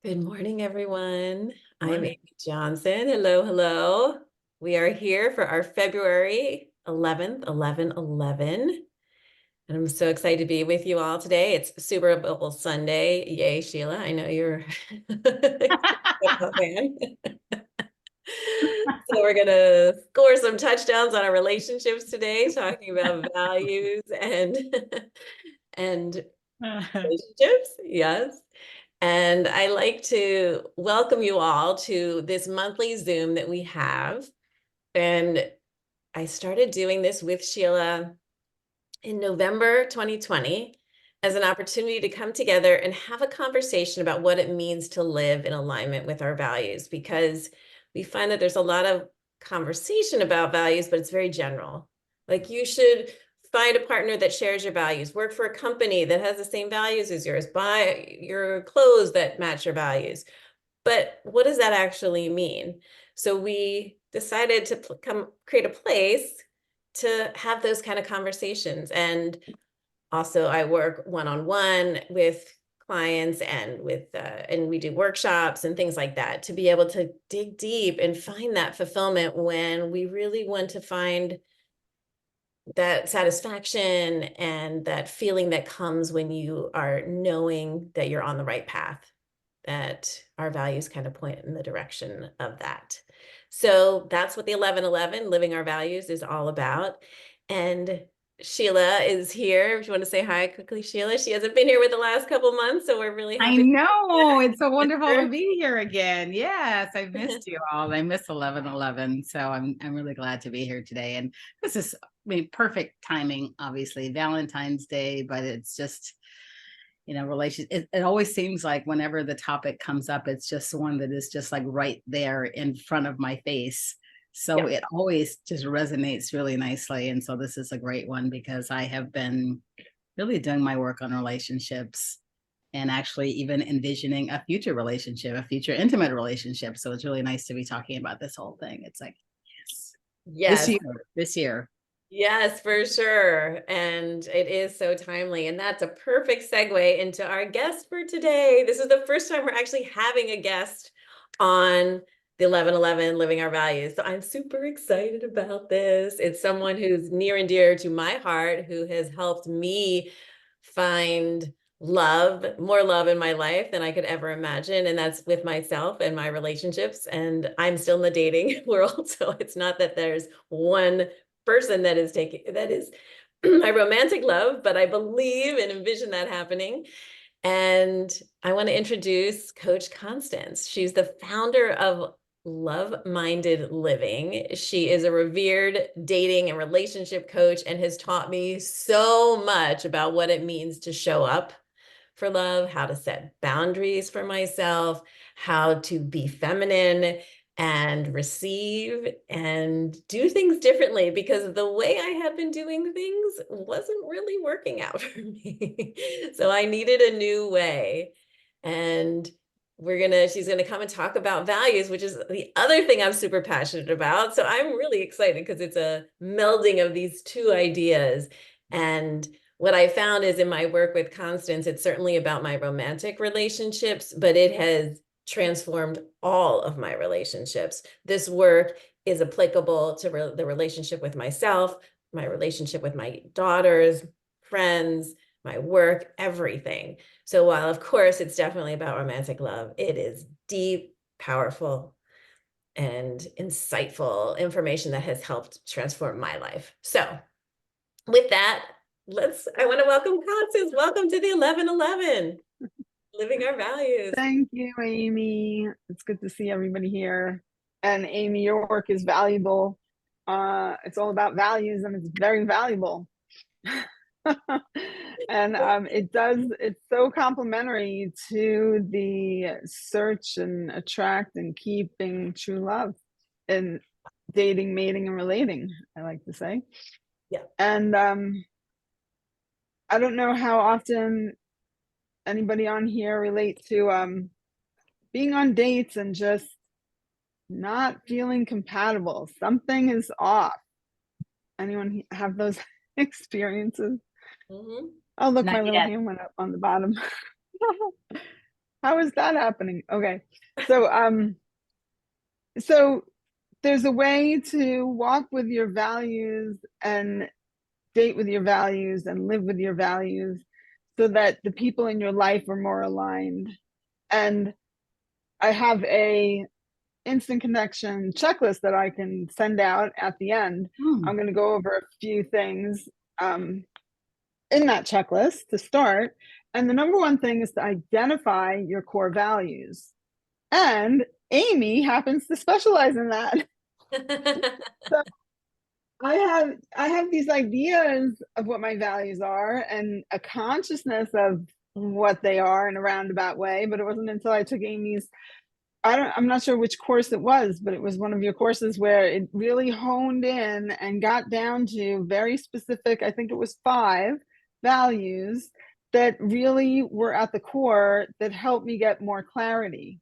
Good morning, everyone. I'm Morning. Amy Johnson. Hello, hello. We are here for our February 11th, 11/11. And I'm so excited to be with you all today. It's Super Bowl Sunday. Yay, Sheila. I know you're a football fan. So we're going to score some touchdowns on our relationships today, talking about values and and relationships. Yes. And I like to welcome you all to this monthly Zoom that we have. And I started doing this with Sheila in November 2020 as an opportunity to come together and have a conversation about what it means to live in alignment with our values, because we find that there's a lot of conversation about values, but it's very general. Like, you should find a partner that shares your values, work for a company that has the same values as yours, buy your clothes that match your values. But what does that actually mean? So we decided to come create a place to have those kind of conversations. And also I work one-on-one with clients and we do workshops and things like that to be able to dig deep and find that fulfillment when we really want to find that satisfaction and that feeling that comes when you are knowing that you're on the right path, that our values kind of point in the direction of that. So that's what the 11/11 living our values is all about. And Sheila is here. If you want to say hi quickly, Sheila. She hasn't been here with the last couple months, so we're really I happy to know. It's so have wonderful her. to be here again. Yes, I've missed you all. I miss 11/11. So I'm really glad to be here today. And this is, perfect timing, obviously. Valentine's Day, but it's just, relation. It always seems like whenever the topic comes up, it's just one that is just like right there in front of my face. So Yeah. it always just resonates really nicely. And so this is a great one because I have been really doing my work on relationships and actually even envisioning a future relationship, a future intimate relationship. So it's really nice to be talking about this whole thing. It's like, yes, this Yes. year, this year. Yes, for sure. And it is so timely. And that's a perfect segue into our guest for today. This is the first time we're actually having a guest on the 11/11 Living Our Values. So I'm super excited about this. It's someone who's near and dear to my heart, who has helped me find more love in my life than I could ever imagine. And that's with myself and my relationships. And I'm still in the dating world. So it's not that there's one person that is my romantic love, but I believe and envision that happening. And I want to introduce Coach Constance. She's the founder of LoveMinded Living. She is a revered dating and relationship coach and has taught me so much about what it means to show up for love, how to set boundaries for myself, how to be feminine and receive and do things differently, because the way I had been doing things wasn't really working out for me. So I needed a new way. And she's gonna come and talk about values, which is the other thing I'm super passionate about. So I'm really excited because it's a melding of these two ideas. And what I found is in my work with Constance, it's certainly about my romantic relationships, but it has transformed all of my relationships. This work is applicable to the relationship with myself, my relationship with my daughters, friends, my work, everything. So while, of course, it's definitely about romantic love, it is deep, powerful, and insightful information that has helped transform my life. So with that, I want to welcome Constance. Welcome to the 11/11, living our values. Thank you, Amy. It's good to see everybody here. And Amy, your work is valuable. It's all about values and it's very valuable. And it's so complementary to the search and attract and keeping true love and dating, mating, and relating, I like to say. Yeah. And I don't know how often anybody on here relate to being on dates and just not feeling compatible. Something is off. Anyone have those experiences? Mm-hmm. Oh, look, Not my little yet. hand went up on the bottom. How is that happening? Okay. So there's a way to walk with your values and date with your values and live with your values so that the people in your life are more aligned. And I have a instant connection checklist that I can send out at the end. I'm going to go over a few things in that checklist to start. And the number one thing is to identify your core values. And Amy happens to specialize in that. So I have these ideas of what my values are and a consciousness of what they are in a roundabout way, but it wasn't until I took Amy's, I'm not sure which course it was, but it was one of your courses where it really honed in and got down to very specific, I think it was 5 values that really were at the core that helped me get more clarity.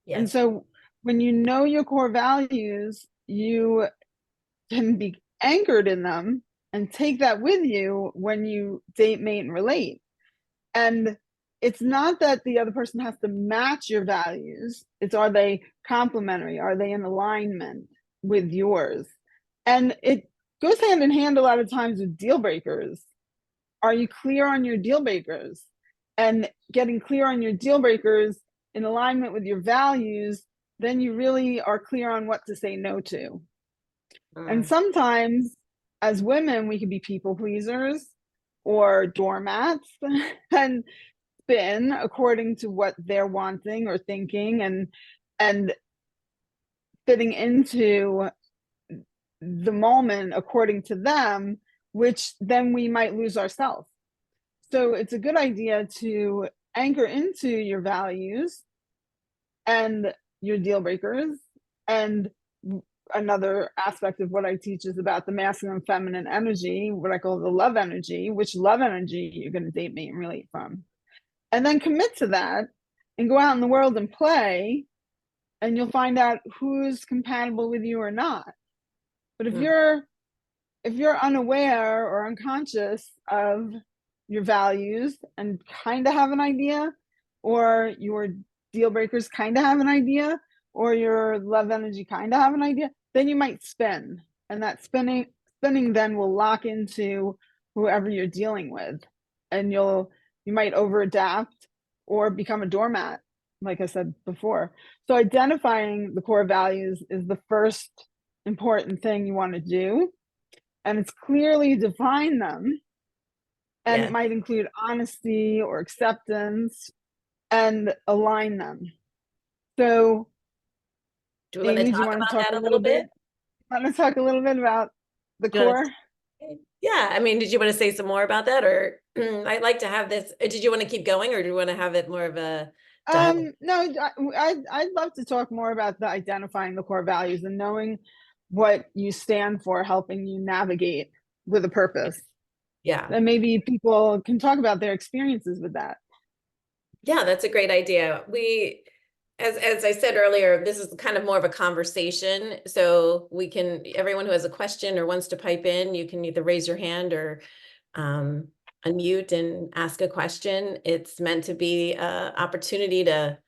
Yes. And so when you know your core values, you can be anchored in them and take that with you when you date, mate, and relate. And it's not that the other person has to match your values. It's, are they complementary? Are they in alignment with yours? And it goes hand in hand a lot of times with deal breakers. Are you clear on your deal breakers? And getting clear on your deal breakers in alignment with your values, then you really are clear on what to say no to. And sometimes as women, we can be people pleasers or doormats and spin according to what they're wanting or thinking and fitting into the moment according to them, which then we might lose ourselves. So it's a good idea to anchor into your values and your deal breakers. And another aspect of what I teach is about the masculine and feminine energy, what I call the love energy, which love energy you're going to date, mate, and relate from. And then commit to that and go out in the world and play, and you'll find out who's compatible with you or not. But if you're unaware or unconscious of your values and kind of have an idea, or your deal breakers kind of have an idea, or your love energy kind of have an idea, then you might spin. And that spinning then will lock into whoever you're dealing with. And you might over adapt or become a doormat, like I said before. So identifying the core values is the first important thing you want to do. And it's clearly define them. And it might include honesty or acceptance and align them. So do we want Amy, to do you talk want to about talk that a a little little bit? bit? Want to talk a little bit about the core? Yeah, I mean, did you want to say some more about that, or I'd like to have this. Did you want to keep going, or do you want to have it more of a dialogue? No, I'd love to talk more about the identifying the core values and knowing what you stand for, helping you navigate with a purpose. Yeah. And maybe people can talk about their experiences with that. Yeah, that's a great idea. As I said earlier, this is kind of more of a conversation. So we can, everyone who has a question or wants to pipe in, you can either raise your hand or unmute and ask a question. It's meant to be an opportunity to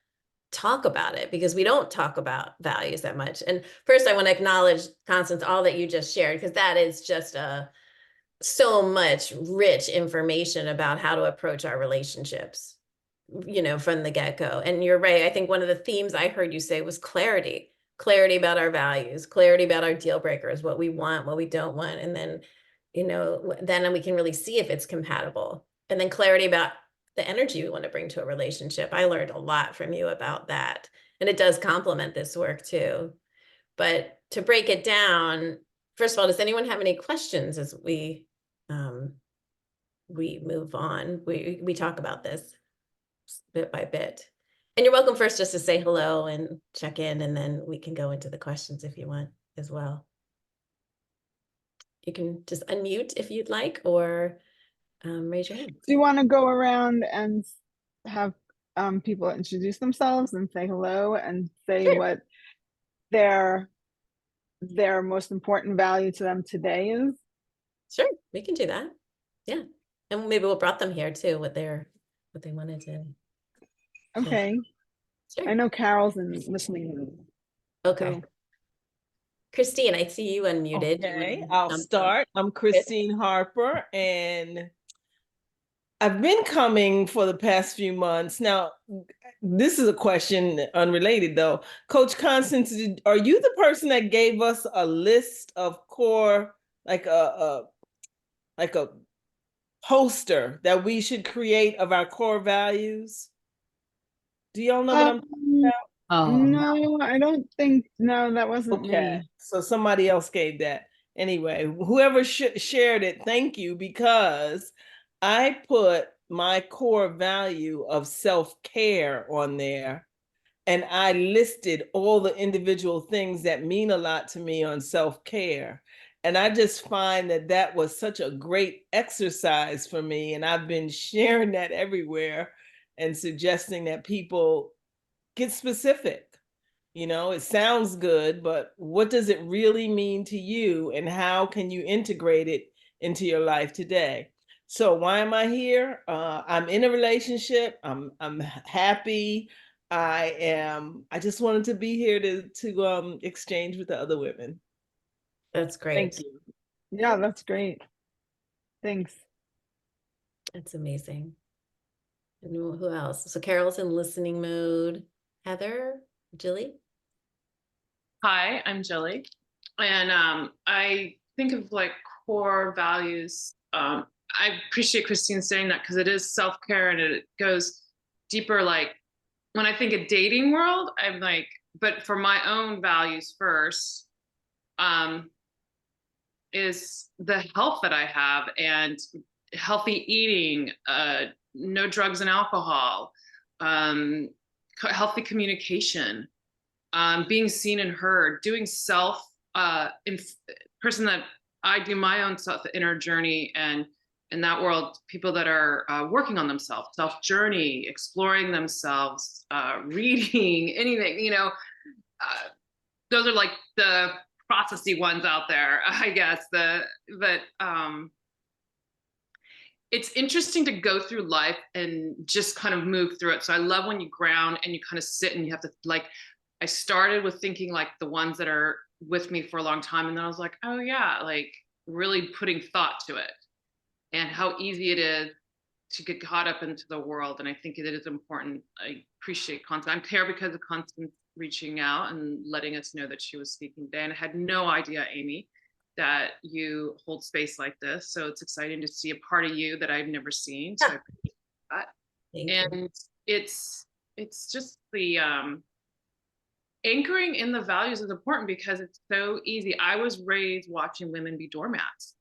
talk about it because we don't talk about values that much. And first I want to acknowledge, Constance, all that you just shared, because that is just so much rich information about how to approach our relationships, you know, from the get-go. And you're right. I think one of the themes I heard you say was clarity about our values, clarity about our deal breakers, what we want, what we don't want. And then, you know, then we can really see if it's compatible. And then clarity about the energy we want to bring to a relationship. I learned a lot from you about that. And it does complement this work too. But to break it down, first of all, does anyone have any questions as we move on? We talk about this bit by bit. And you're welcome first just to say hello and check in, and then we can go into the questions if you want as well. You can just unmute if you'd like, or raise your hand. Do you want to go around and have people introduce themselves and say hello and say what their most important value to them today is? Sure, we can do that. Yeah. And maybe we'll brought them here too, what they wanted to. Okay. Sure. I know Carol's in listening. Okay. So Christine, I see you unmuted. Do you Okay, wanna I'll jump in? start. I'm Christine Harper, and I've been coming for the past few months. Now, this is a question unrelated though. Coach Constance, are you the person that gave us a list of core, like a poster that we should create of our core values? Do y'all know what I'm talking um, about? Oh, no, I don't think, no, that wasn't Okay, me. so somebody else gave that. Anyway, whoever shared it, thank you, because I put my core value of self-care on there, and I listed all the individual things that mean a lot to me on self-care. And I just find that that was such a great exercise for me, and I've been sharing that everywhere and suggesting that people get specific. You know, it sounds good, but what does it really mean to you, and how can you integrate it into your life today? So why am I here? I'm in a relationship. I'm happy. I just wanted to be here to exchange with the other women. That's Thank great. you. Yeah, that's great. Thanks. That's amazing. And who else? So Carol's in listening mode. Heather, Jilly? Hi, I'm Jilly. And I think of like core values. I appreciate Christine saying that because it is self-care and it goes deeper. Like when I think of dating world, I'm like, but for my own values first, um, is the health that I have and healthy eating, no drugs and alcohol, healthy communication, being seen and heard, doing self, person that I do my own self inner journey, and in that world, people that are working on themselves, self journey, exploring themselves, reading, anything, those are like the processy ones out there, I guess. But it's interesting to go through life and just kind of move through it. So I love when you ground and you kind of sit and you have to like, I started with thinking like the ones that are with me for a long time. And then I was like, oh yeah, like really putting thought to it and how easy it is to get caught up into the world. And I think it is important. I appreciate Constance. I'm here because of Constance reaching out and letting us know that she was speaking today. And I had no idea, Amy, that you hold space like this. So it's exciting to see a part of you that I've never seen. So I appreciate that. Thank you. And it's just the anchoring in the values is important because it's so easy. I was raised watching women be doormats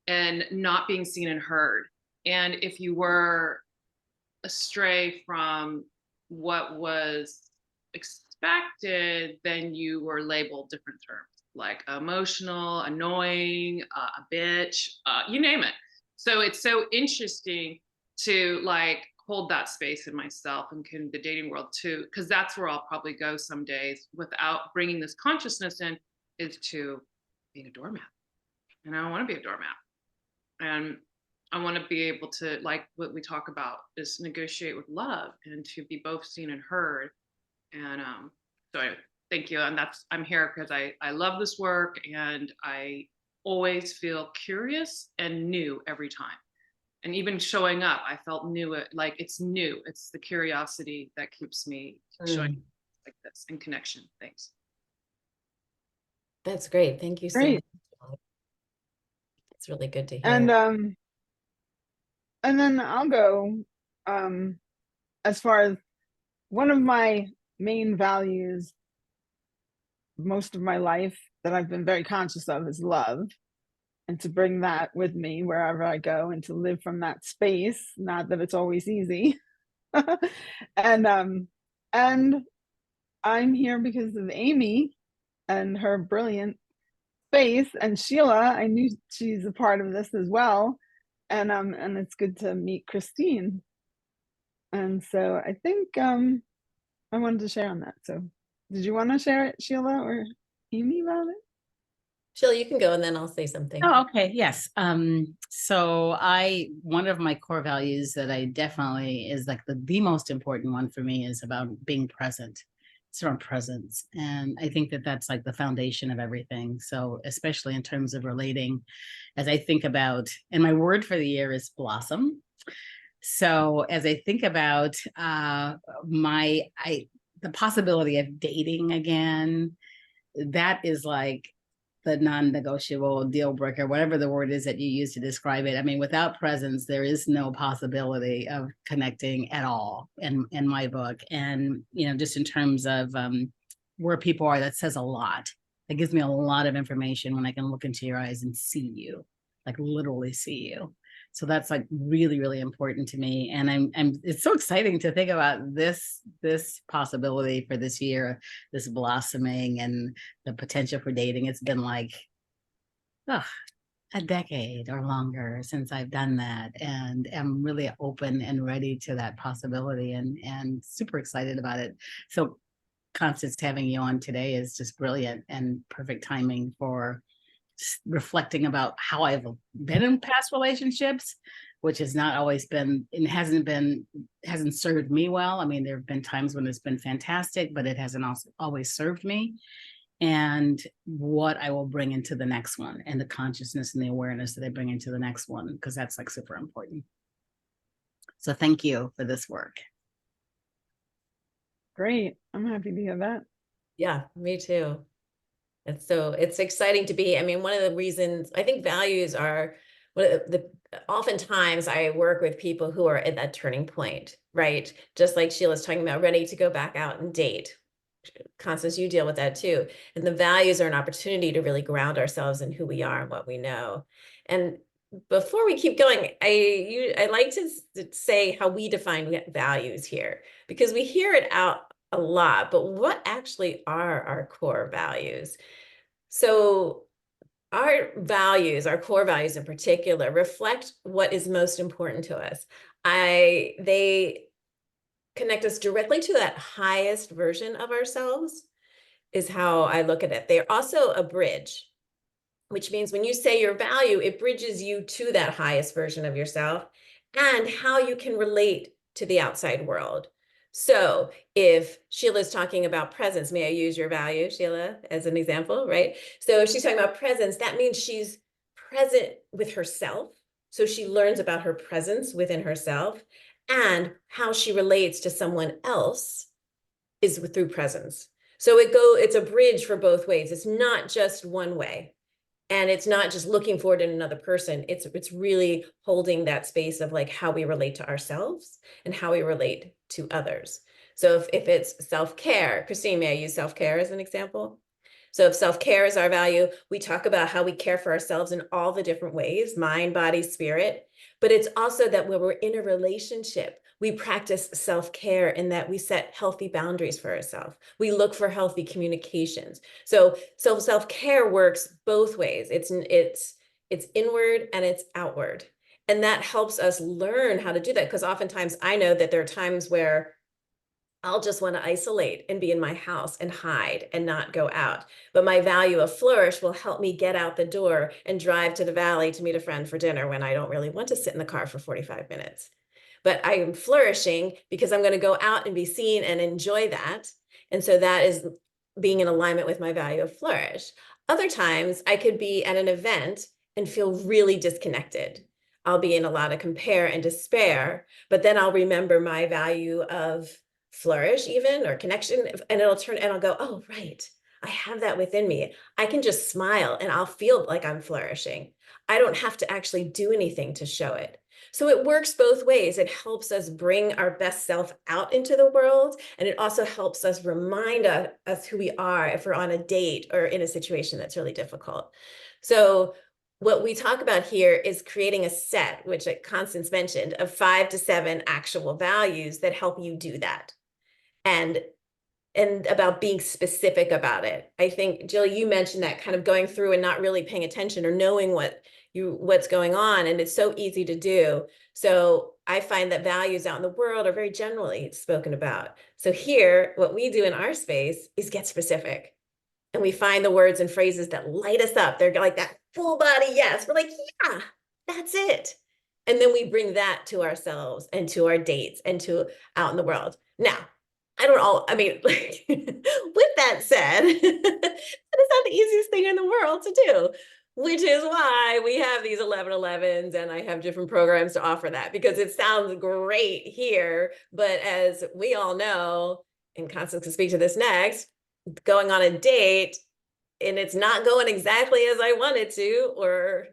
and not being seen and heard. And if you were astray from what was expected, then you were labeled different terms like emotional, annoying, a bitch, you name it. So it's so interesting to like hold that space in myself and in the dating world too, because that's where I'll probably go some days without bringing this consciousness in, is to being a doormat. And I don't want to be a doormat. And I want to be able to, like what we talk about, is negotiate with love and to be both seen and heard. And so thank you. And I'm here because I love this work and I always feel curious and new every time. And even showing up, I felt new, like it's new. It's the curiosity that keeps me showing like this and connection. Thanks. That's great. Thank you so Great. much. It's really good to hear. And then I'll go as far as one of my main values most of my life that I've been very conscious of is love, and to bring that with me wherever I go and to live from that space, not that it's always easy. and I'm here because of Amy and her brilliant space, and Sheila, I knew she's a part of this as well. And it's good to meet Christine. And so I think I wanted to share on that. So did you want to share it, Sheila or Amy, about it? Jill, you can go and then I'll say something. Oh, okay. Yes. So one of my core values that I definitely is like the most important one for me is about being present. It's around presence. And I think that that's like the foundation of everything. So especially in terms of relating, as I think about, and my word for the year is blossom. So as I think about the possibility of dating again, that is like the non-negotiable deal breaker, whatever the word is that you use to describe it. I mean, without presence, there is no possibility of connecting at all in my book. And, you know, just in terms of where people are, that says a lot. That gives me a lot of information when I can look into your eyes and see you, like literally see you. So that's like really, really important to me. And it's so exciting to think about this possibility for this year, this blossoming and the potential for dating. It's been like, a decade or longer since I've done that. And I'm really open and ready to that possibility and super excited about it. So Constance, having you on today is just brilliant and perfect timing for reflecting about how I've been in past relationships, which has not always been, and hasn't served me well. I mean, there have been times when it's been fantastic, but it hasn't also always served me. And what I will bring into the next one, and the consciousness and the awareness that I bring into the next one, because that's like super important. So thank you for this work. Great. I'm happy to hear that. Yeah, me too. It's exciting to be. I mean, one of the reasons I think values are oftentimes I work with people who are at that turning point, right? Just like Sheila's talking about, ready to go back out and date. Constance, you deal with that too. And the values are an opportunity to really ground ourselves in who we are and what we know. And before we keep going, I like to say how we define values here, because we hear it out a lot, but what actually are our core values? So our values, our core values in particular, reflect what is most important to us. They connect us directly to that highest version of ourselves, is how I look at it. They're also a bridge, which means when you say your value, it bridges you to that highest version of yourself and how you can relate to the outside world. So if Sheila's talking about presence, may I use your value, Sheila, as an example, right? So if she's talking about presence, that means she's present with herself. So she learns about her presence within herself, and how she relates to someone else is through presence. So it's a bridge for both ways. It's not just one way. And it's not just looking forward in another person. It's really holding that space of like how we relate to ourselves and how we relate to others. So if it's self-care, Christine, may I use self-care as an example? So if self-care is our value, we talk about how we care for ourselves in all the different ways, mind, body, spirit. But it's also that when we're in a relationship, we practice self-care in that we set healthy boundaries for ourselves. We look for healthy communications. So self-care works both ways. It's inward and it's outward. And that helps us learn how to do that, because oftentimes I know that there are times where I'll just want to isolate and be in my house and hide and not go out. But my value of flourish will help me get out the door and drive to the valley to meet a friend for dinner when I don't really want to sit in the car for 45 minutes. But I am flourishing because I'm going to go out and be seen and enjoy that. And so that is being in alignment with my value of flourish. Other times I could be at an event and feel really disconnected. I'll be in a lot of compare and despair, but then I'll remember my value of flourish even, or connection, and I'll go, oh, right, I have that within me. I can just smile and I'll feel like I'm flourishing. I don't have to actually do anything to show it. So it works both ways. It helps us bring our best self out into the world. And it also helps us remind us who we are if we're on a date or in a situation that's really difficult. So what we talk about here is creating a set, which Constance mentioned, of 5 to 7 actual values that help you do that. And about being specific about it. I think, Jill, you mentioned that kind of going through and not really paying attention or knowing what's going on. And it's so easy to do. So I find that values out in the world are very generally spoken about. So here, what we do in our space is get specific. and we find the words and phrases that light us up. They're like that full body yes. We're like, yeah, that's it. And then we bring that to ourselves and to our dates and to out in the world. Now, I mean, like, with that said, that is not the easiest thing in the world to do, which is why we have these 11-11s and I have different programs to offer that, because it sounds great here. But as we all know, and Constance can speak to this next, going on a date and it's not going exactly as I wanted to, or,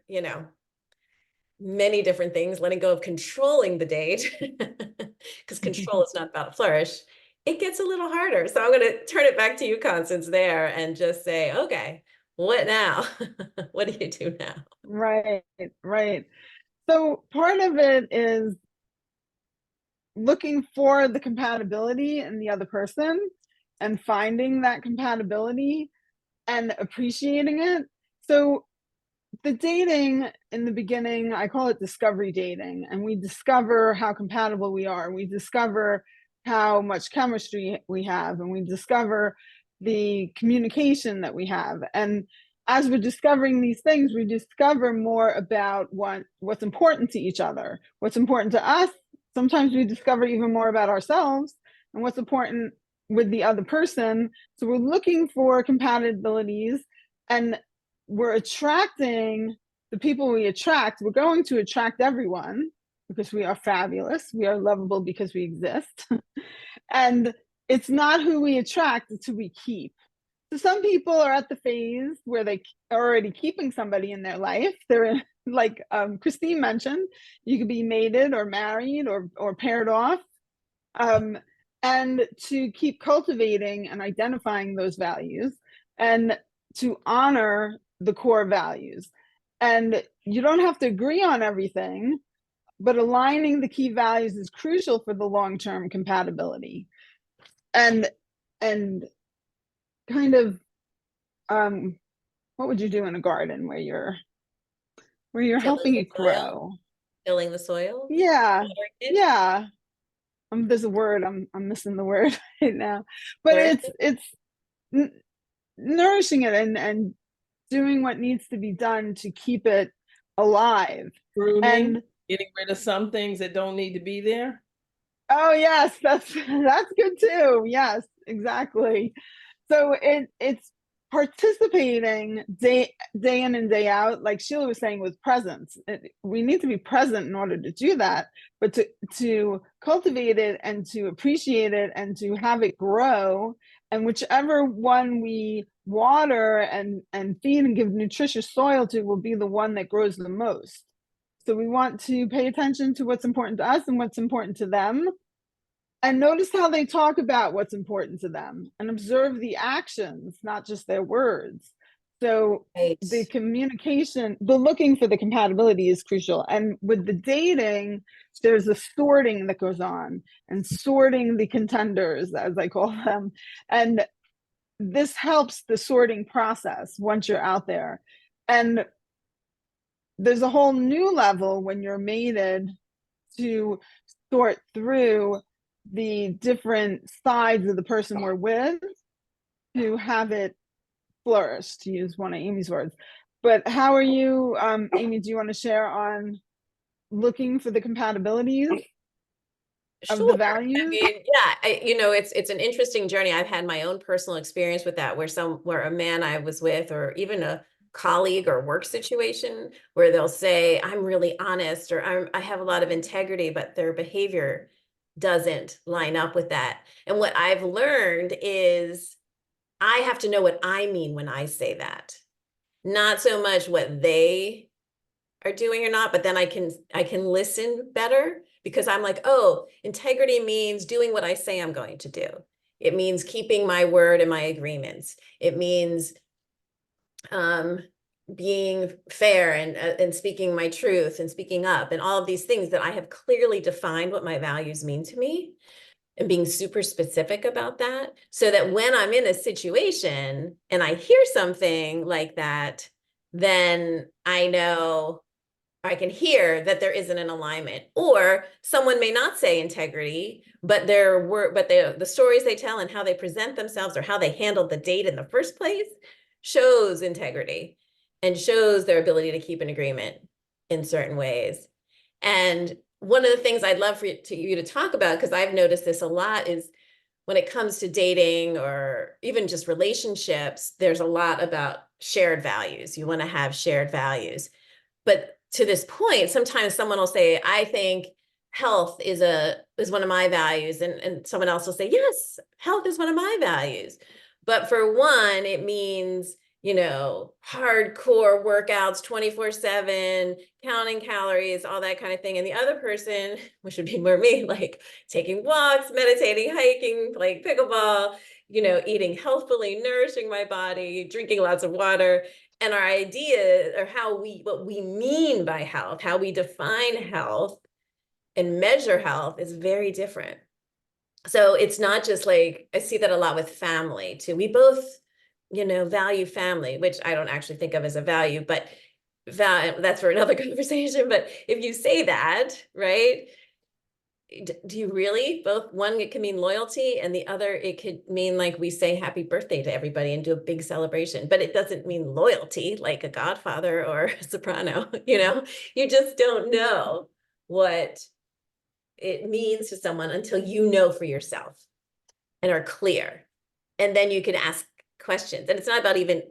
many different things, letting go of controlling the date, because control is not about a flourish, it gets a little harder. So I'm going to turn it back to you, Constance, there, and just say, okay, what now? What do you do now? Right, right. So part of it is looking for the compatibility in the other person and finding that compatibility and appreciating it. So the dating in the beginning, I call it discovery dating, and we discover how compatible we are. We discover how much chemistry we have, and we discover the communication that we have. And as we're discovering these things, we discover more about what's important to each other, what's important to us. Sometimes we discover even more about ourselves and what's important with the other person. So we're looking for compatibilities, and we're attracting the people we attract. We're going to attract everyone because we are fabulous. We are lovable because we exist. And it's not who we attract, it's who we keep. So some people are at the phase where they are already keeping somebody in their life. They're in, like Christine mentioned, you could be mated or married or paired off. And to keep cultivating and identifying those values and to honor the core values. And you don't have to agree on everything, but aligning the key values is crucial for the long-term compatibility. And kind of what would you do in a garden where you're helping it grow? Tilling the soil? Yeah. Yeah. There's a word, I'm missing the word right now, but it's nourishing it and doing what needs to be done to keep it alive. Pruning, and getting rid of some things that don't need to be there. Oh yes, that's good too. Yes, exactly. So it's participating day in and day out, like Sheila was saying, with presence. We need to be present in order to do that, but to cultivate it and to appreciate it and to have it grow. And whichever one we water and feed and give nutritious soil to will be the one that grows the most. So we want to pay attention to what's important to us and what's important to them. And notice how they talk about what's important to them and observe the actions, not just their words. So the communication, the looking for the compatibility is crucial. And with the dating, there's a sorting that goes on and sorting the contenders, as I call them. And this helps the sorting process once you're out there. And there's a whole new level when you're mated to sort through the different sides of the person we're with to have it flourish, to use one of Amy's words. But how are you, Amy, do you want to share on looking for the compatibilities of the values? I mean, yeah, it's an interesting journey. I've had my own personal experience with that, where a man I was with, or even a colleague or work situation, where they'll say, I'm really honest, or I have a lot of integrity, but their behavior doesn't line up with that. And what I've learned is I have to know what I mean when I say that, not so much what they are doing or not, but then I can listen better, because I'm like, oh, integrity means doing what I say I'm going to do. It means keeping my word and my agreements. It means being fair and speaking my truth and speaking up and all of these things that I have clearly defined what my values mean to me, and being super specific about that, so that when I'm in a situation and I hear something like that, then I know, I can hear that there isn't an alignment. Or someone may not say integrity, but the stories they tell and how they present themselves or how they handled the date in the first place shows integrity and shows their ability to keep an agreement in certain ways. And one of the things I'd love for you to talk about, because I've noticed this a lot, is when it comes to dating or even just relationships, there's a lot about shared values. You want to have shared values. But to this point, sometimes someone will say, I think health is one of my values. And someone else will say, yes, health is one of my values. But for one, it means, hardcore workouts 24/7, counting calories, all that kind of thing. And the other person, which would be more me, like taking walks, meditating, hiking, playing pickleball, eating healthfully, nourishing my body, drinking lots of water. And our idea or what we mean by health, how we define health and measure health is very different. So it's not just like, I see that a lot with family too. We both, value family, which I don't actually think of as a value, but that's for another conversation. But if you say that, right? Do you really both? One, it can mean loyalty, and the other, it could mean like we say happy birthday to everybody and do a big celebration, but it doesn't mean loyalty like a Godfather or a Soprano. You just don't know what it means to someone until you know for yourself and are clear. And then you can ask questions. And it's not about even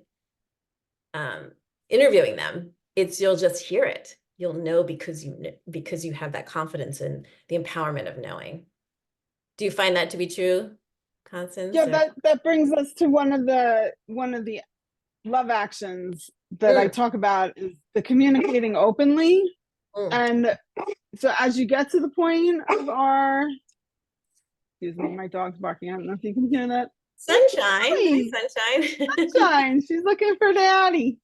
interviewing them. You'll just hear it. You'll know because you have that confidence and the empowerment of knowing. Do you find that to be true, Constance? Yeah, that brings us to one of the love actions that I talk about is the communicating openly. And so as you get to the point of excuse me, my dog's barking. I don't know if you can hear that. Sunshine. Hey, sunshine. Sunshine. She's looking for daddy.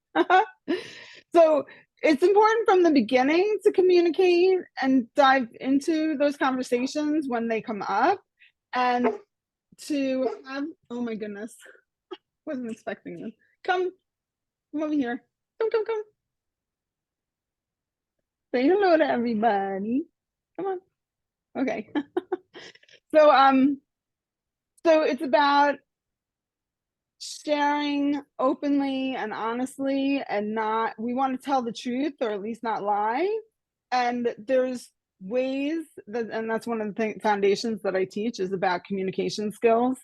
So it's important from the beginning to communicate and dive into those conversations when they come up, and to have, oh my goodness, wasn't expecting this. Come over here. Come. Say hello to everybody. Come on. Okay. So it's about sharing openly and honestly, and we want to tell the truth, or at least not lie. And there's ways and that's one of the foundations that I teach is about communication skills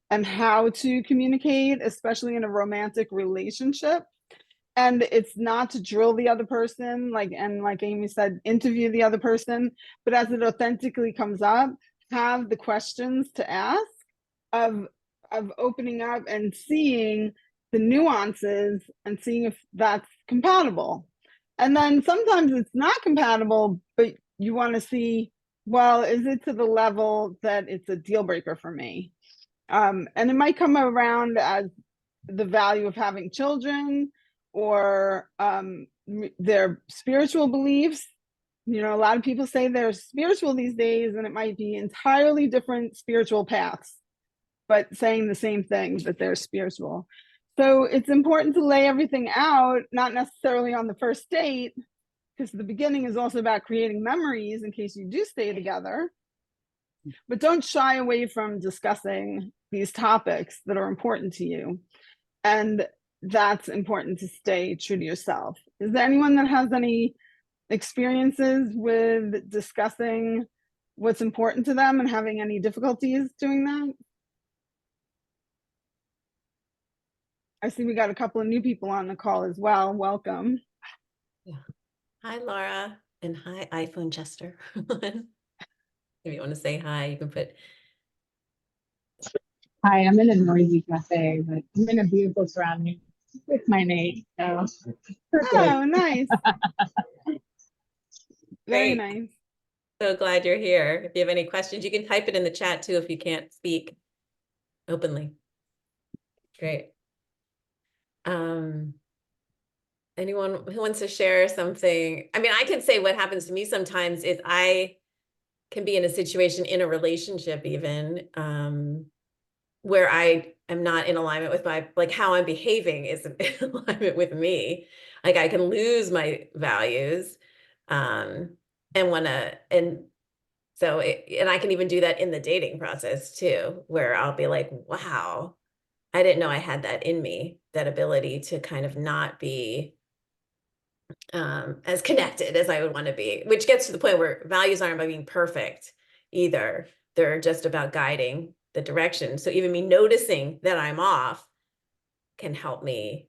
and how to communicate, especially in a romantic relationship. And it's not to drill the other person, like Amy said, interview the other person, but as it authentically comes up, have the questions to ask of opening up and seeing the nuances and seeing if that's compatible. And then sometimes it's not compatible, but you want to see, well, is it to the level that it's a deal breaker for me? And it might come around as the value of having children, or their spiritual beliefs. A lot of people say they're spiritual these days, and it might be entirely different spiritual paths, but saying the same thing, that they're spiritual. So it's important to lay everything out, not necessarily on the first date, because the beginning is also about creating memories in case you do stay together. But don't shy away from discussing these topics that are important to you. And that's important to stay true to yourself. Is there anyone that has any experiences with discussing what's important to them and having any difficulties doing that? I see we got a couple of new people on the call as well. Welcome. Yeah. Hi, Laura, and hi, iPhone Chester. If you want to say hi, you can put. Hi, I'm in a noisy cafe, but I'm in a beautiful surrounding with my mate. So oh, nice. Very Great. nice. So glad you're here. If you have any questions, you can type it in the chat too if you can't speak openly. Great. Anyone who wants to share something? I mean, I can say what happens to me sometimes is I can be in a situation in a relationship even where I am not in alignment with how I'm behaving isn't in alignment with me. Like I can lose my values and so and I can even do that in the dating process too, where I'll be like, wow, I didn't know I had that in me, that ability to kind of not be as connected as I would want to be, which gets to the point where values aren't about being perfect either. They're just about guiding the direction. So even me noticing that I'm off can help me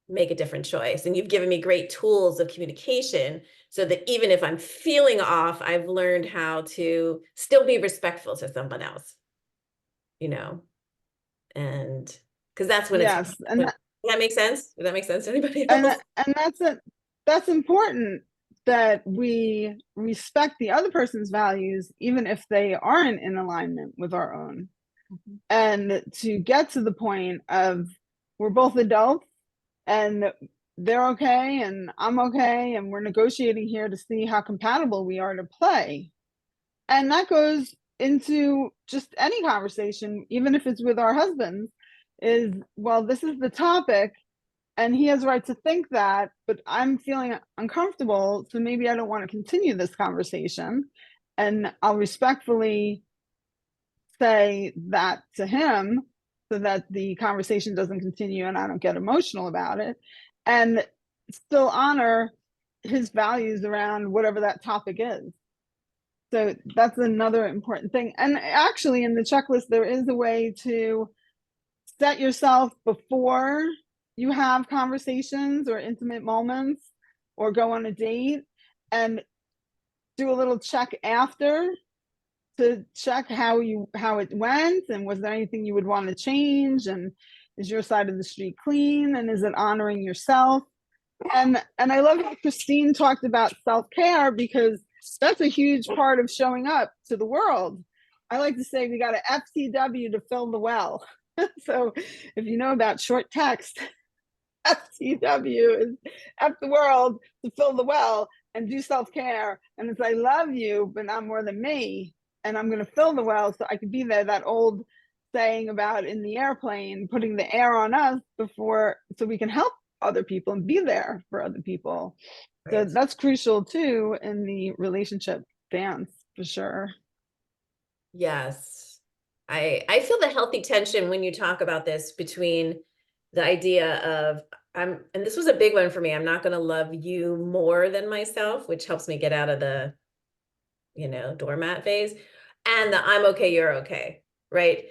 make a different choice. And you've given me great tools of communication so that even if I'm feeling off, I've learned how to still be respectful to someone else, you know, and because that's when it's, Yes, does that make sense? Does that make sense to anybody and else? that's important, that we respect the other person's values even if they aren't in alignment with our own. And to get to the point of we're both adults and they're okay and I'm okay and we're negotiating here to see how compatible we are to play. And that goes into just any conversation, even if it's with our husbands, is, well, this is the topic and he has a right to think that, but I'm feeling uncomfortable, so maybe I don't want to continue this conversation. And I'll respectfully say that to him so that the conversation doesn't continue and I don't get emotional about it, and still honor his values around whatever that topic is. So that's another important thing. And actually, in the checklist, there is a way to set yourself before you have conversations or intimate moments or go on a date, and do a little check after to check how it went, and was there anything you would want to change, and is your side of the street clean, and is it honoring yourself. And I love how Christine talked about self-care, because that's a huge part of showing up to the world. I like to say we got a FTW to fill the well. So if you know about short text, FTW is F the world to fill the well and do self-care. And it's, I love you, but not more than me. And I'm going to fill the well so I can be there. That old saying about in the airplane, putting the air on us before, so we can help other people and be there for other people. So Right. that's crucial too in the relationship dance, for sure. Yes. I feel the healthy tension when you talk about this between the idea of and this was a big one for me, I'm not going to love you more than myself, which helps me get out of the, doormat phase, and the I'm okay, you're okay, right?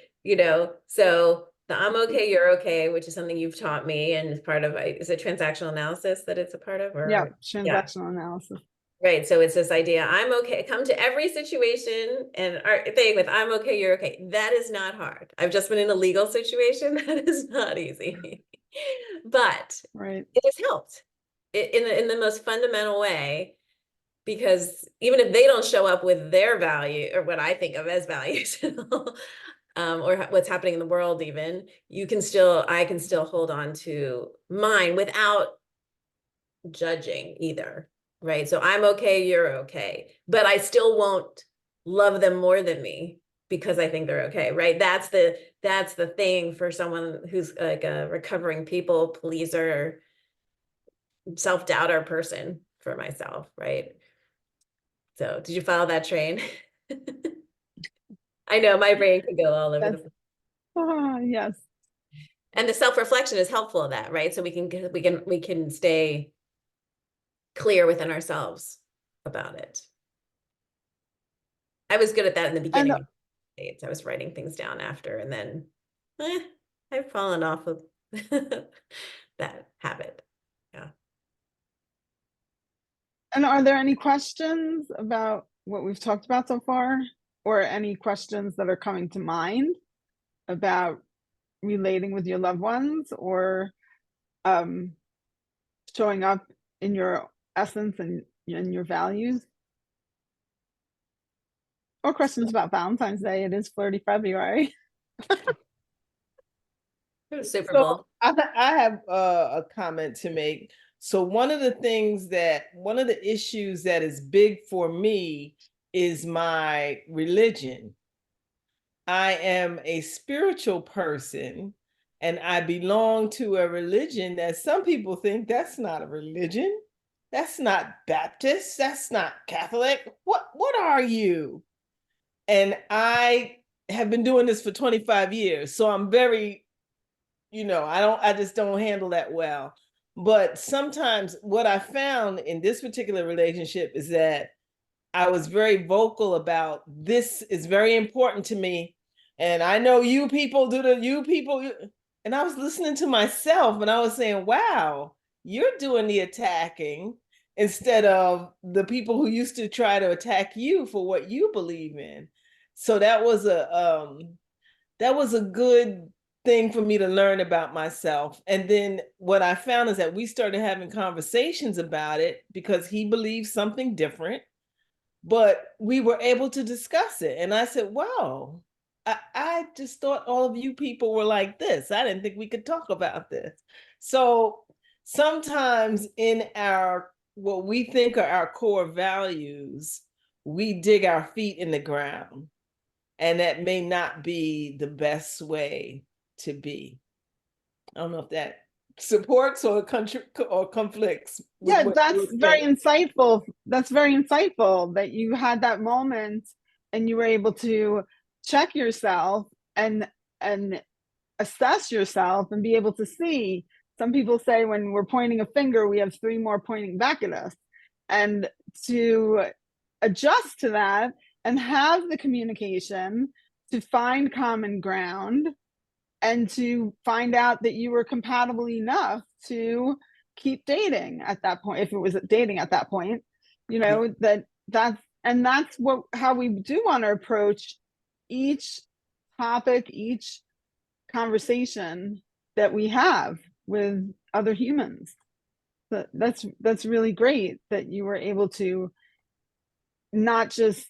So the I'm okay, you're okay, which is something you've taught me and is part of, is it transactional analysis that it's a part of, Yeah, or yeah. transactional analysis. Right. So it's this idea, I'm okay, come to every situation, and our thing with I'm okay, you're okay. That is not hard. I've just been in a legal situation. That is not easy. But Right. it has helped in the most fundamental way, because even if they don't show up with their value or what I think of as values, or what's happening in the world, even, I can still hold on to mine without judging either, right? So I'm okay, you're okay, but I still won't love them more than me because I think they're okay, right? That's the thing for someone who's like a recovering people pleaser, self-doubter person for myself, right? So did you follow that train? I know my brain can go all over the place. Yes. And the self-reflection is helpful in that, right? So we can stay clear within ourselves about it. I was good at that in the beginning of dates. I was writing things down after, and then I've fallen off of that habit. Yeah. And are there any questions about what we've talked about so far, or any questions that are coming to mind about relating with your loved ones, or showing up in your essence and in your values? Or questions about Valentine's Day? It is flirty February. Super So Bowl. I have a comment to make. So one of the issues that is big for me is my religion. I am a spiritual person, and I belong to a religion that some people think that's not a religion. That's not Baptist. That's not Catholic. What are you? And I have been doing this for 25 years. So I'm very, I just don't handle that well. But sometimes what I found in this particular relationship is that I was very vocal about, this is very important to me. And I know you people do the you people. And I was listening to myself and I was saying, wow, you're doing the attacking instead of the people who used to try to attack you for what you believe in. So that was a good thing for me to learn about myself. And then what I found is that we started having conversations about it because he believes something different, but we were able to discuss it. And I said, wow, I just thought all of you people were like this. I didn't think we could talk about this. So sometimes in what we think are our core values, we dig our feet in the ground. And that may not be the best way to be. I don't know if that supports or conflicts with Yeah, what you that's were very saying. insightful. That's very insightful that you had that moment and you were able to check yourself and assess yourself and be able to see. Some people say when we're pointing a finger, we have three more pointing back at us. And to adjust to that and have the communication to find common ground and to find out that you were compatible enough to keep dating at that point, if it was dating at that point, that's what how we do want to approach each topic, each conversation that we have with other humans. That's really great that you were able to not just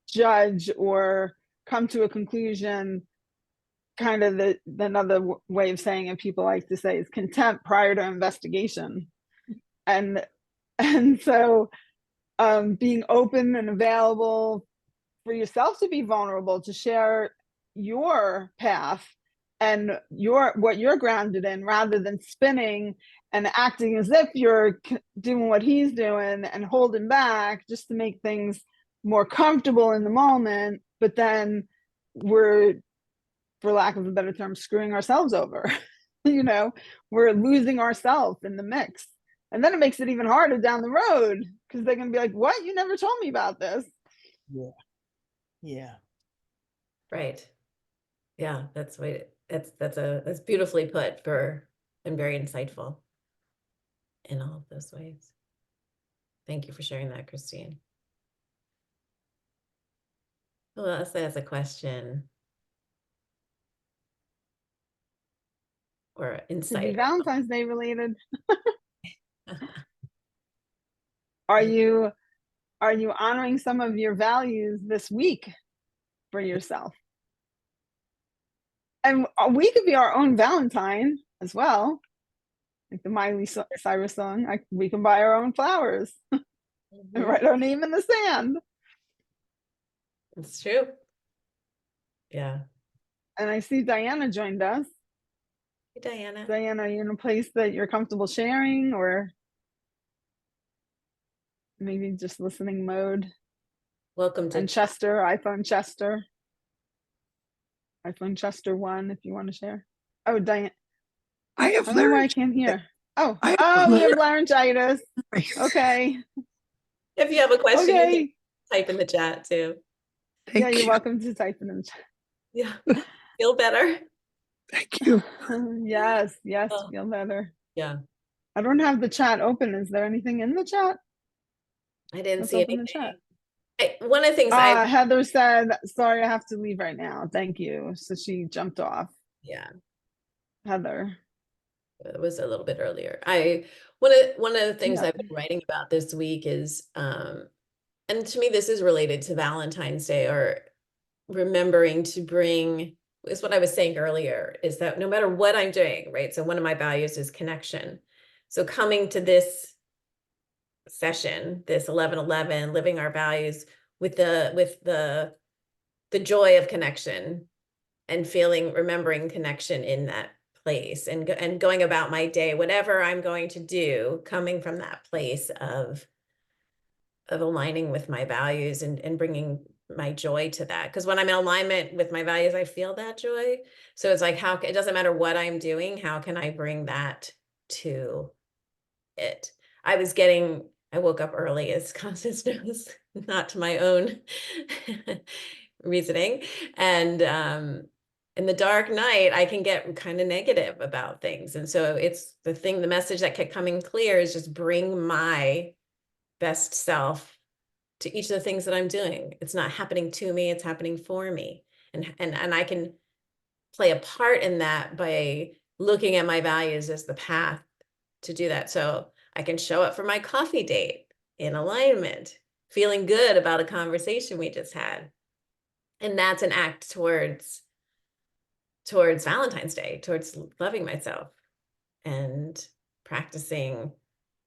judge or come to a conclusion. Kind of another way of saying it, people like to say, is contempt prior to investigation. And so being open and available for yourself to be vulnerable, to share your path and what you're grounded in, rather than spinning and acting as if you're doing what he's doing and holding back just to make things more comfortable in the moment. But then we're, for lack of a better term, screwing ourselves over. We're losing ourselves in the mix. And then it makes it even harder down the road because they're going to be like, what? You never told me about this. Yeah. Yeah. Right. Yeah, that's beautifully put and very insightful in all of those ways. Thank you for sharing that, Christine. Who else has a question or Could be insight? Valentine's Day related. Are you honoring some of your values this week for yourself? And we could be our own Valentine as well. Like the Miley Cyrus song, we can buy our own flowers and write our name in the sand. It's true. Yeah. And I see Diana joined us. Hey, Diana. Diana, are you in a place that you're comfortable sharing, or maybe just listening mode? Welcome to And Chester, iPhone Chester 1, if you want to share. Oh, Diana. I have I don't know why I laryngitis. can't hear. Oh, I have you have laryngitis. Okay. If you have a question, you Okay. can type in the chat too. Thank Yeah, you're you. welcome to type it in the chat. Yeah. Feel better? Thank you. Yes, Oh. feel better. Yeah. I don't have the chat open. Is there anything in the chat? I didn't Let's see open anything. the chat. One of the things Heather said, sorry, I have to leave right now. Thank you. So she jumped off. yeah, Heather. it was a little bit earlier. One of the things I've been writing about this week is, and to me, this is related to Valentine's Day, or remembering to bring, is what I was saying earlier, is that no matter what I'm doing, right? So one of my values is connection. So coming to this session, this 11/11, living our values with the joy of connection and remembering connection in that place and going about my day, whatever I'm going to do, coming from that place of aligning with my values and bringing my joy to that. Because when I'm in alignment with my values, I feel that joy. So it's like, it doesn't matter what I'm doing, how can I bring that to it? I woke up early, as Constance knows, not to my own reasoning. And in the dark night, I can get kind of negative about things. And so it's the message that kept coming clear is just bring my best self to each of the things that I'm doing. It's not happening to me, it's happening for me. And I can play a part in that by looking at my values as the path to do that. So I can show up for my coffee date in alignment, feeling good about a conversation we just had. And that's an act towards Valentine's Day, towards loving myself and practicing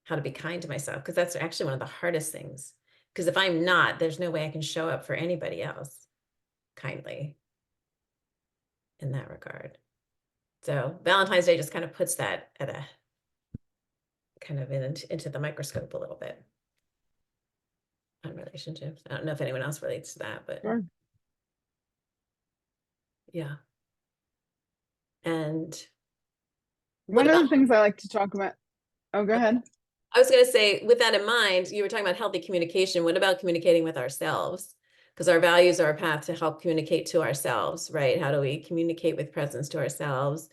how to be kind to myself, because that's actually one of the hardest things. Because if I'm not, there's no way I can show up for anybody else kindly in that regard. So Valentine's Day just kind of puts that at a kind of into the microscope a little bit on relationships. I don't know if anyone else relates to that, but Sure. yeah. And One of the things I like to talk about. Oh, go ahead. I was going to say, with that in mind, you were talking about healthy communication. What about communicating with ourselves? Because our values are a path to help communicate to ourselves, right? How do we communicate with presence to ourselves,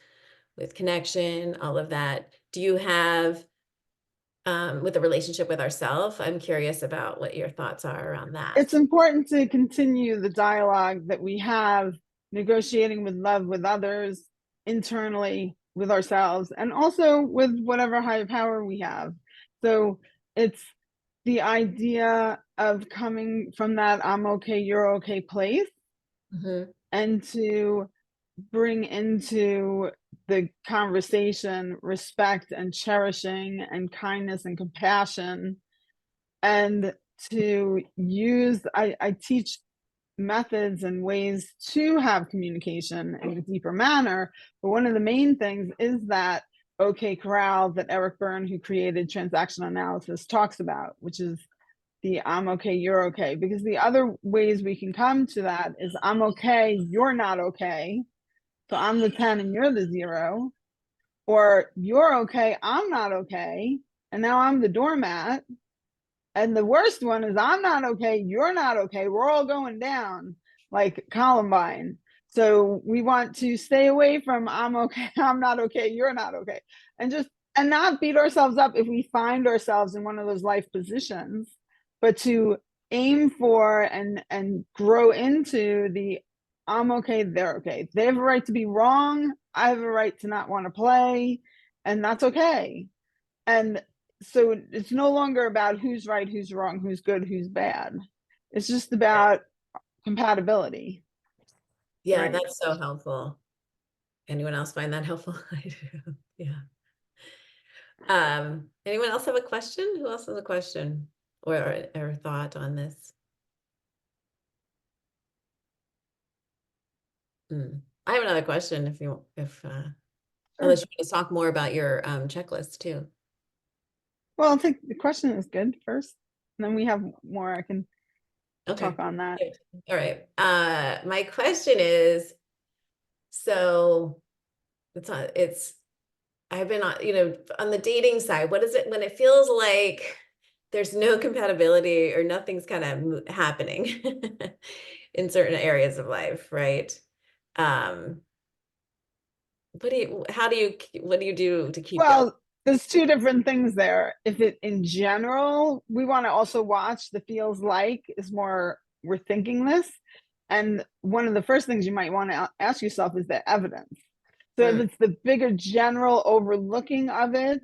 with connection, all of that? Do you have, with the relationship with ourselves? I'm curious about what your thoughts are around that. It's important to continue the dialogue that we have, negotiating with love with others, internally with ourselves, and also with whatever higher power we have. So it's the idea of coming from that I'm okay, you're okay place, and to bring into the conversation respect and cherishing and kindness and compassion, and to use, I teach methods and ways to have communication in a deeper manner. But one of the main things is that okay corral that Eric Byrne, who created transactional analysis, talks about, which is the I'm okay, you're okay. Because the other ways we can come to that is I'm okay, you're not okay. So I'm the 10 and you're the 0. Or you're okay, I'm not okay. And now I'm the doormat. And the worst one is I'm not okay, you're not okay. We're all going down like Columbine. So we want to stay away from I'm okay, I'm not okay, you're not okay. And not beat ourselves up if we find ourselves in one of those life positions, but to aim for and grow into the I'm okay, they're okay. They have a right to be wrong. I have a right to not want to play, and that's okay. And so it's no longer about who's right, who's wrong, who's good, who's bad. It's just about compatibility. Yeah, Right. that's so helpful. Anyone else find that helpful? I do. Yeah. Anyone else have a question? Who else has a question or thought on this? I have another question if Sure. unless you want to talk more about your checklist too. Well, I think the question is good first, and then we have more. I can talk on that. All right. My question is, so I've been on, on the dating side, what is it when it feels like there's no compatibility or nothing's kind of happening in certain areas of life, right? What do you do to keep going? Well, there's two different things there. If it in general, we want to also watch the feels like is more we're thinking this. And one of the first things you might want to ask yourself is the evidence. So if it's the bigger general overlooking of it,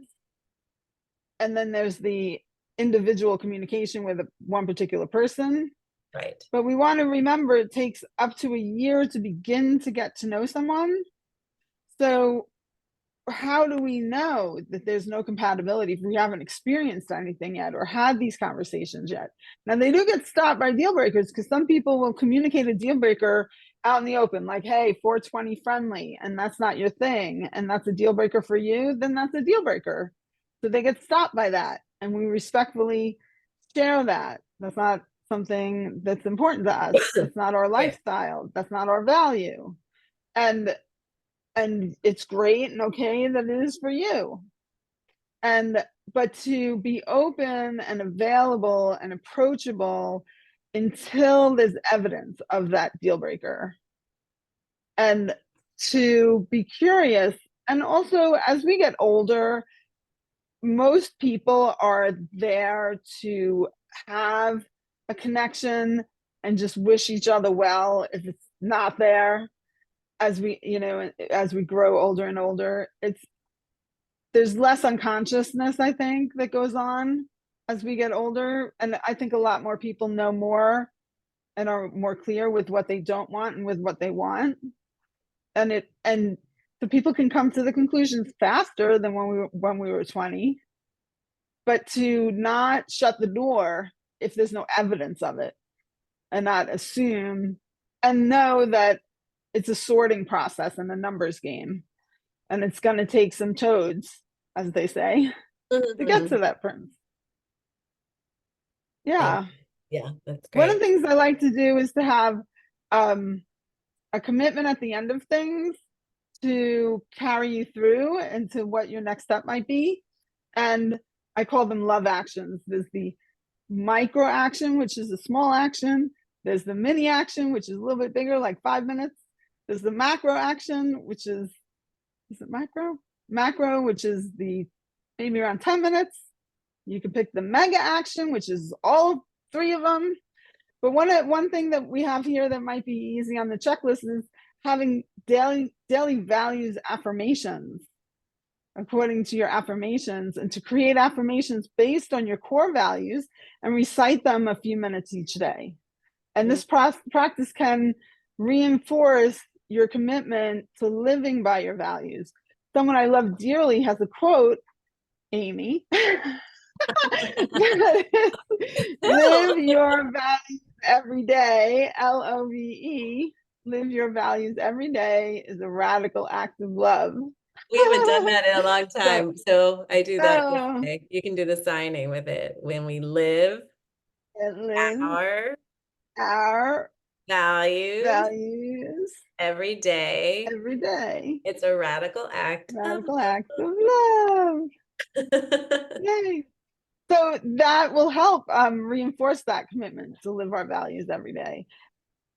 and then there's the individual communication with one particular person. Right. But we want to remember it takes up to a year to begin to get to know someone. So how do we know that there's no compatibility if we haven't experienced anything yet or had these conversations yet? Now, they do get stopped by deal breakers because some people will communicate a deal breaker out in the open, like, hey, 420 friendly, and that's not your thing, and that's a deal breaker for you, then that's a deal breaker. So they get stopped by that. And we respectfully share that. That's not something that's important to us. That's not our lifestyle. That's not our value. And it's great and okay that it is for you. But to be open and available and approachable until there's evidence of that deal breaker, and to be curious. And also, as we get older, most people are there to have a connection and just wish each other well. If it's not there, as we, as we grow older and older, there's less unconsciousness, I think, that goes on as we get older. And I think a lot more people know more and are more clear with what they don't want and with what they want. And so people can come to the conclusions faster than when we were 20. But to not shut the door if there's no evidence of it, and not assume, and know that it's a sorting process and a numbers game. And it's going to take some toads, as they say, to get to that prince. Yeah. Yeah, that's great. One of the things I like to do is to have a commitment at the end of things to carry you through into what your next step might be. And I call them love actions. There's the micro action, which is a small action. There's the mini action, which is a little bit bigger, like 5 minutes. There's the macro action, which is it macro? Macro, which is the maybe around 10 minutes. You can pick the mega action, which is all 3 of them. But one thing that we have here that might be easy on the checklist is having daily values affirmations according to your affirmations, and to create affirmations based on your core values and recite them a few minutes each day. And this practice can reinforce your commitment to living by your values. Someone I love dearly has a quote, Amy. Live your values every day, LOVE. Live your values every day is a radical act of love. We haven't done that in a long time, so I do that. You can do the signing with it. When we live our values every day, it's a radical act of love. Yay. So that will help reinforce that commitment to live our values every day.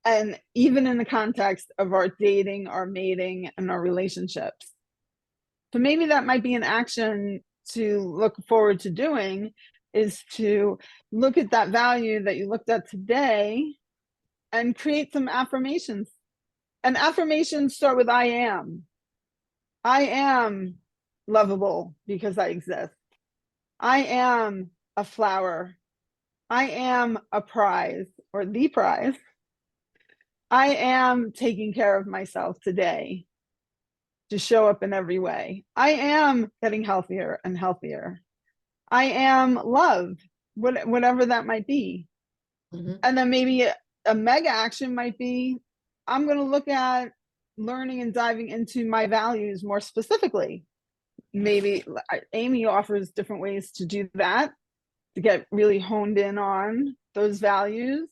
And even in the context of our dating, our mating, and our relationships. So maybe that might be an action to look forward to doing, is to look at that value that you looked at today and create some affirmations. And affirmations start with I am. I am lovable because I exist. I am a flower. I am a prize, or the prize. I am taking care of myself today to show up in every way. I am getting healthier and healthier. I am loved, whatever that might be. And then maybe a mega action might be, I'm going to look at learning and diving into my values more specifically. Maybe Amy offers different ways to do that, to get really honed in on those values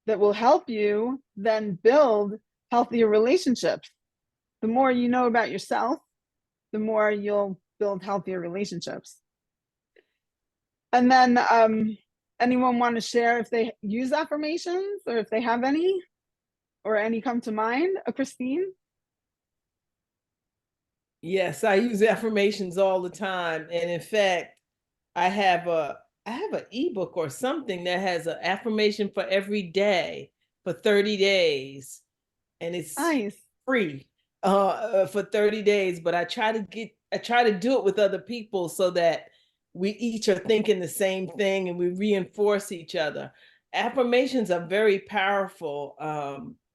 that will help you then build healthier relationships. The more you know about yourself, the more you'll build healthier relationships. And then anyone want to share if they use affirmations, or if they have any, or any come to mind? Christine? Yes, I use affirmations all the time. And in fact, I have an ebook or something that has an affirmation for every day for 30 days. And it's nice. Free for 30 days. But I try to do it with other people so that we each are thinking the same thing and we reinforce each other. Affirmations are very powerful.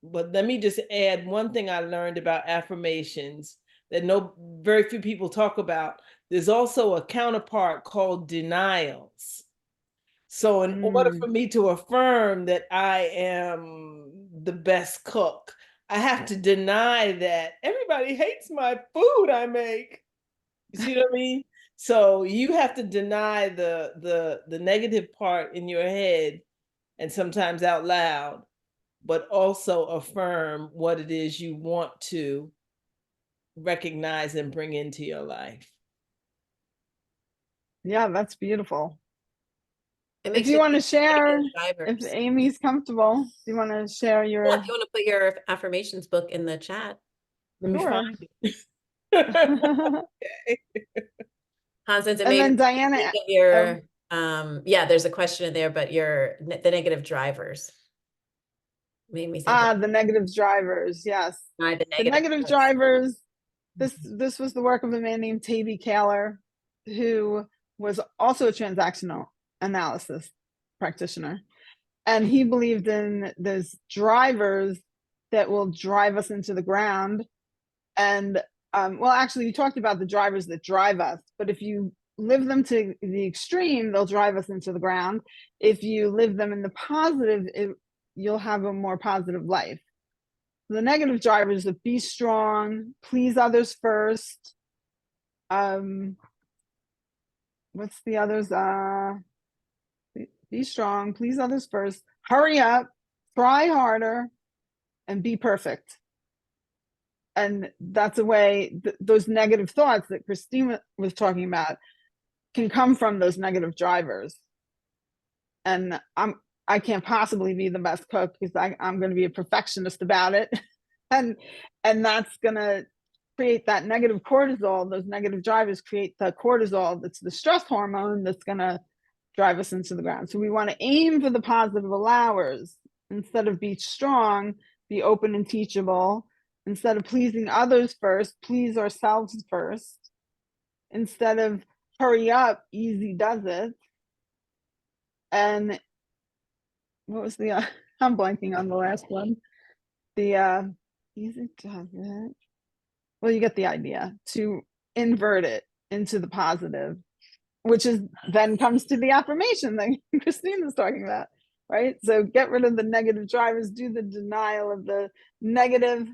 But let me just add one thing I learned about affirmations that very few people talk about. There's also a counterpart called denials. So in order for me to affirm that I am the best cook. I have to deny that everybody hates my food I make. You see what I mean? So you have to deny the negative part in your head, and sometimes out loud, but also affirm what it is you want to recognize and bring into your life. Yeah, that's beautiful. It If makes you you want to think of share, negative if drivers. Amy's comfortable, do you want to share Well, your? if you want to put your affirmations book in the chat. Let me Sure. find it. Constance, it And made then me Diana, think of your, yeah, there's a question in there, but the negative drivers made me think of the negative drivers. Yes, the the negative negative parts. drivers. This was the work of a man named Tabby Kaler, who was also a transactional analysis practitioner, and he believed in those drivers that will drive us into the ground. And well, actually, you talked about the drivers that drive us, but if you live them to the extreme, they'll drive us into the ground. If you live them in the positive, you'll have a more positive life. The negative drivers of be strong, please others first. What's the others? Be strong, please others first, hurry up, try harder, and be perfect. And that's a way those negative thoughts that Christine was talking about can come from those negative drivers. And I can't possibly be the best cook because I'm going to be a perfectionist about it. and that's going to create that negative cortisol. Those negative drivers create the cortisol, that's the stress hormone that's going to drive us into the ground. So we want to aim for the positive allowers. Instead of be strong, be open and teachable. Instead of pleasing others first, please ourselves first. Instead of hurry up, easy does it. And what was the I'm blanking on the last one. The easy does it. Well, you get the idea. To invert it into the positive, which is then comes to the affirmation that Christine was talking about, right? So get rid of the negative drivers, do the denial of the negative,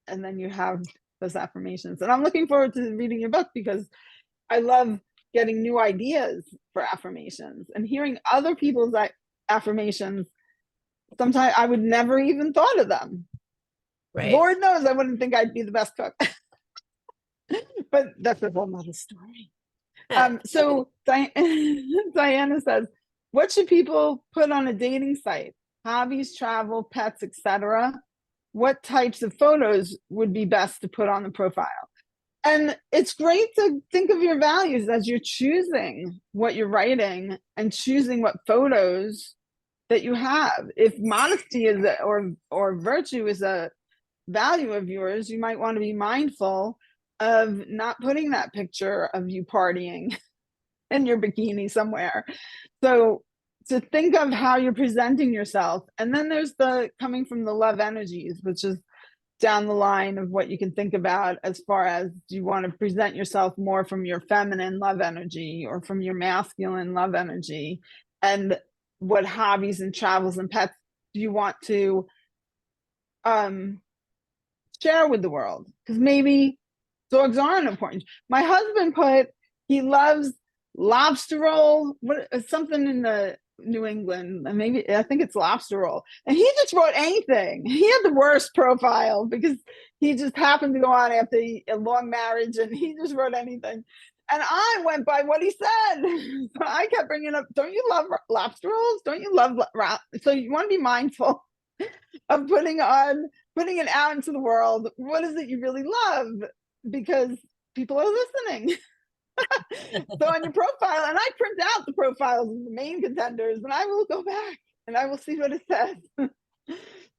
and then you have those affirmations. And I'm looking forward to reading your book because I love getting new ideas for affirmations and hearing other people's affirmations. Sometimes I would never even thought of them. Right. Lord knows I wouldn't think I'd be the best cook. But that's a whole nother story. So Diana says, what should people put on a dating site? Hobbies, travel, pets, etc. What types of photos would be best to put on the profile? And it's great to think of your values as you're choosing what you're writing and choosing what photos that you have. If modesty is or virtue is a value of yours, you might want to be mindful of not putting that picture of you partying in your bikini somewhere. So to think of how you're presenting yourself. And then there's the coming from the love energies, which is down the line of what you can think about as far as, do you want to present yourself more from your feminine love energy or from your masculine love energy? And what hobbies and travels and pets do you want to share with the world? Because maybe dogs aren't important. My husband put, he loves lobster roll, something in the New England, and maybe I think it's lobster roll. And he just wrote anything. He had the worst profile because he just happened to go on after a long marriage, and he just wrote anything. And I went by what he said. So I kept bringing up, don't you love lobster rolls? Don't you love? So you want to be mindful of putting it out into the world. What is it you really love? Because people are listening. So on your profile, and I print out the profiles of the main contenders, and I will go back and I will see what it says.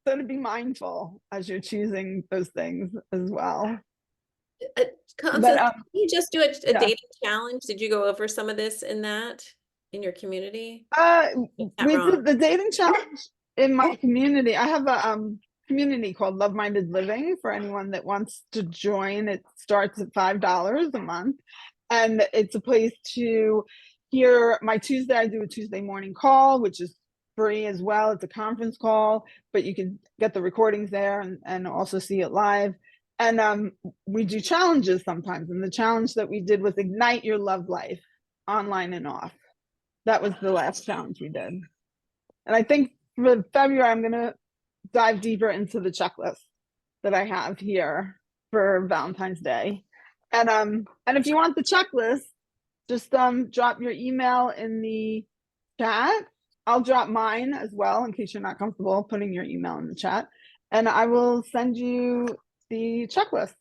So to be mindful as you're choosing those things as well. Constance, can you just do a yeah. dating challenge? Did you go over some of this in your community? We did the dating challenge in my community. I have a community called LoveMinded Living for anyone that wants to join. It starts at $5 a month. And it's a place to hear my Tuesday. I do a Tuesday morning call, which is free as well. It's a conference call, but you can get the recordings there and also see it live. And we do challenges sometimes. And the challenge that we did was Ignite Your Love Life, online and off. That was the last challenge we did. And I think for February, I'm going to dive deeper into the checklist that I have here for Valentine's Day. And if you want the checklist, just drop your email in the chat. I'll drop mine as well in case you're not comfortable putting your email in the chat. And I will send you the checklist.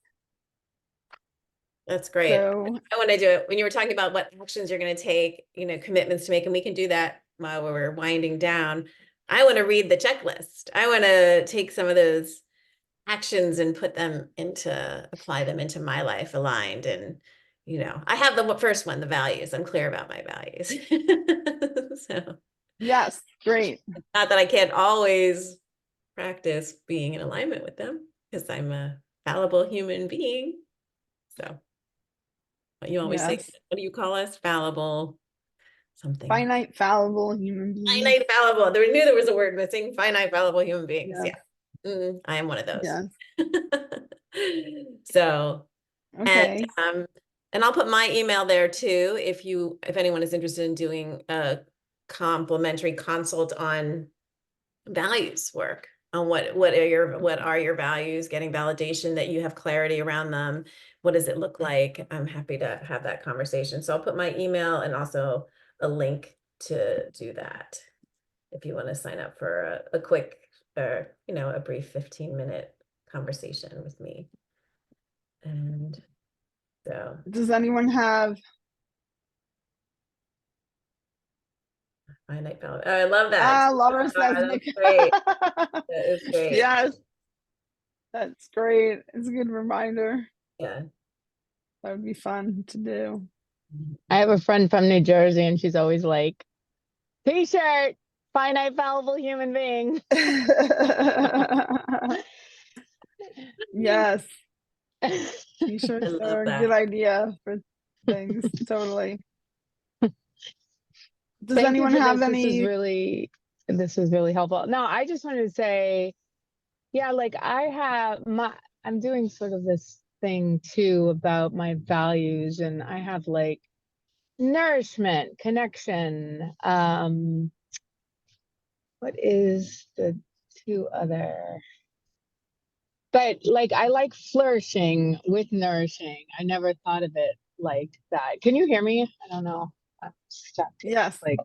That's great. So I want to do it. When you were talking about what actions you're going to take, commitments to make, and we can do that while we're winding down. I want to read the checklist. I want to take some of those actions and apply them into my life aligned. And, I have the first one, the values. I'm clear about my values. So yes, great. not that I can't always practice being in alignment with them, because I'm a fallible human being. So what you always say, Yes. what do you call us? Fallible something. Finite, fallible human beings. Finite, fallible. I knew there was a word missing. Finite, fallible human beings. Yes. Yeah. I am one of those. Yes. So, Okay. and I'll put my email there too, if anyone is interested in doing a complimentary consult on values work, on what are your values, getting validation that you have clarity around them. What does it look like? I'm happy to have that conversation. So I'll put my email and also a link to do that if you want to sign up for a quick, a brief 15-minute conversation with me. And so, Does anyone have? finite balance. Oh, I love that. Laura says That's great. That is great. Yes. That's great. It's a good reminder. Yeah. That would be fun to do. I have a friend from New Jersey, and she's always like, "T-shirt, finite, fallible human being." Yes. I T-shirts love are a that. good idea for things. Totally. Does Thank you anyone for have this. any? This is really helpful. No, I just wanted to say, yeah, like I'm doing sort of this thing too about my values, and I have like nourishment, connection. What is the two other? But like I like flourishing with nourishing. I never thought of it like that. Can you hear me? I don't know. I'm stuck. Yes. Like,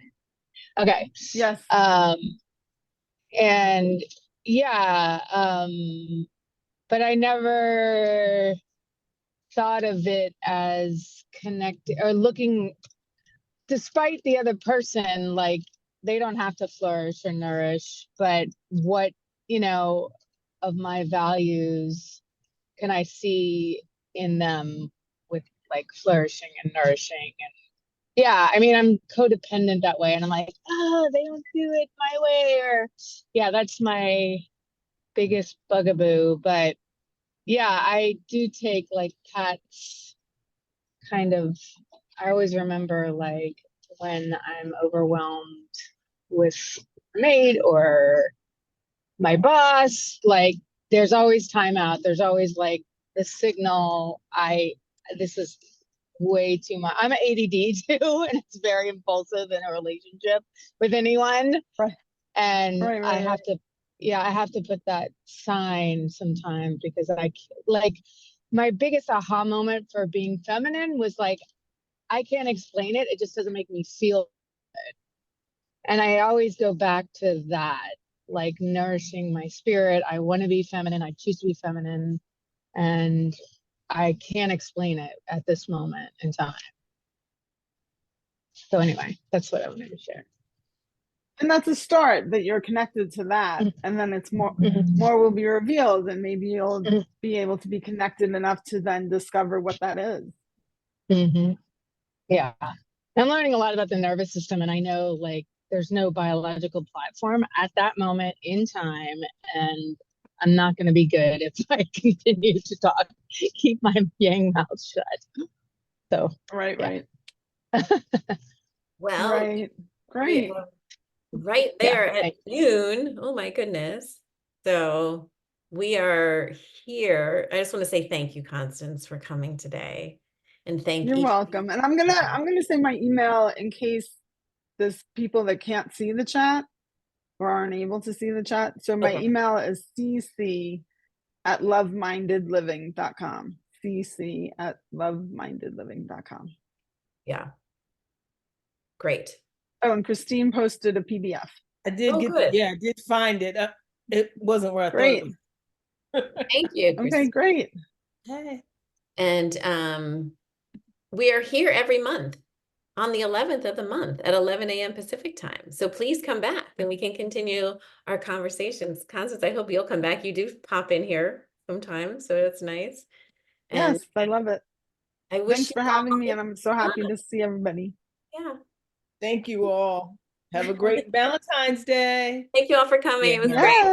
okay. Yes. And yeah, but I never thought of it as connected or looking, despite the other person, like they don't have to flourish or nourish, but what, of my values can I see in them with like flourishing and nourishing? And yeah, I mean, I'm codependent that way, and I'm like, they don't do it my way, or yeah, that's my biggest bugaboo. But yeah, I do take like Pat's kind of, I always remember like when I'm overwhelmed with maid or my boss, like there's always timeout. There's always like the signal. This is way too much. I'm an ADD too, and it's very impulsive in a relationship with anyone. Right. And Right. I have to put that sign sometimes, because like my biggest aha moment for being feminine was like, I can't explain it. It just doesn't make me feel good. And I always go back to that, like nourishing my spirit. I want to be feminine. I choose to be feminine. And I can't explain it at this moment in time. So anyway, that's what I wanted to share. And that's a start, that you're connected to that. And then it's more will be revealed, and maybe you'll be able to be connected enough to then discover what that is. Yeah. I'm learning a lot about the nervous system, and I know like there's no biological platform at that moment in time, and I'm not going to be good if I continue to talk, keep my yang mouth shut. So Right. yeah. Right. Well, Right. Great. right Yeah, there at thank noon. Oh my goodness. So we are here. I just want to say thank you, Constance, for coming today. And thank You're each of welcome. you. And I'm gonna say my email in case there's people that can't see the chat or aren't able to see the chat. So my Okay. email is cc@lovemindedliving.com. cc@lovemindedliving.com. Yeah. Great. Oh, and Christine posted a PDF. I did Oh, get good. yeah, I did find it. It wasn't where I thought Great. it was. Thank you, Okay, Christine. great. Hey. And we are here every month on the 11th of the month at 11 a.m. Pacific time. So please come back and we can continue our conversations. Constance, I hope you'll come back. You do pop in here sometimes, so it's nice. And Yes, I love it. I wish Thanks you for all having me, and I'm so happy fun. to see everybody. Yeah. Thank you all. Have a great Valentine's Day. Thank you all for coming. Yeah. It was great. Yeah.